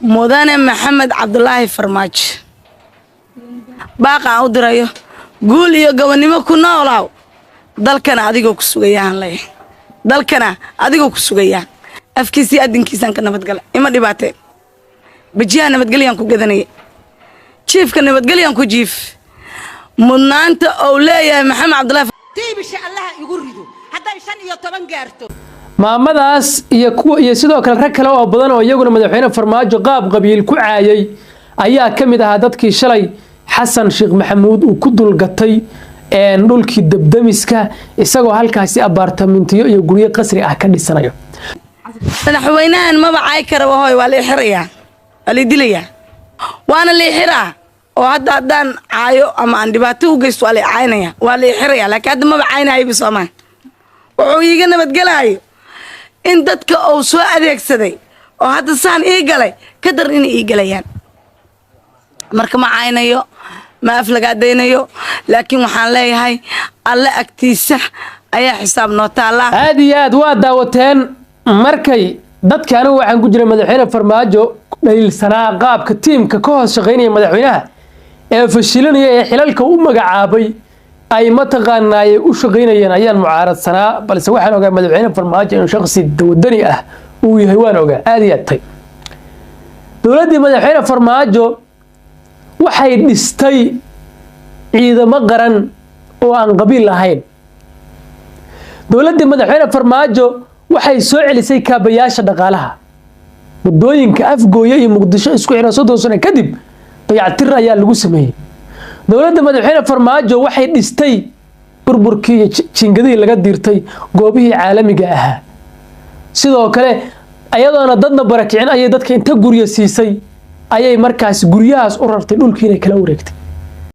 mudane maxamed cabdulaahi farmaajo baaqaan u dirayo guul iyo gobonimo ku noolaaw dalkana adigoo ku sugayaan leh dalkana adigoo ku sugayaan afkiisii adinkiisan ka nabadgal ima dhibaatay bajiya nabadgalyan ku gadanay jiifka nabadgalyan ku jiif mudnaanta oo leeyahay maxamed cabdulaahi tiibisha allah igu rido haday 15 gaarto maamadaas iyo sidoo kale rag kale oo badan oo iyaguna madaxweyne farmaajo qaab qabiil ku caayay ayaa kamid ahaa dadkii shalay xasan sheekh maxamuud uu ku dulgatay dhulkii dabdamiska isagoo halkaasi abaartamentiyo iyo guryo qasri ah ka dhisanayo madaxweynahan maba caay kara hooy waa la xirayaa waa la dilayaa waana la xiraa oo haddaan caayo ama aan dhibaato u geysto waa la caynaya waa la xirayaa laakiin hadda maba caynahay bisoomaan wuxuu iiga nabadgelayo in dadka uu soo adeegsaday oo hadda saan ii galay ka dar in ii galayaan marka ma caynayo ma aflagaadeynayo laakiin waxaan leeyahay alla agtiisa ayaa xisaab noo taala aad iyo aad waa daawateen markay dadka anigu waxaan ku jiray madaxweyne farmaajo dhaliilsanaa qaabka tiimka ka hoos shaqaynaya madaxweynaha ee fashilinaya ee xilalka u magacaabay ay mataqaanaa u shaqaynayeen ayaan mucaaradsanaa balse waxaan ogaa madaxweyne farmaajo inuu shakhsi wadani ah uu yahay waan ogaa aad iyo aad tay dowladdii madaxweyne farmaajo waxay dhistay ciidamo qaran oo aan qabiil lahayn dowladdii madaxweyne farmaajo waxay soo celisay kaabayaasha dhaqaalaha wadooyinka afgooya iyo muqdisho isku xiran 30 sano kadib dayactir ayaa lagu sameeyay dowladda madaxweyne farmaajo waxay dhistay burburkii iyo jingadii laga diirtay goobihii caalamiga ahaa sidoo kale ayadoona dadna barakicin ayay dadka inta guryo siisay ayay markaas guryahaas u rartay dhulkiina kala wareegtay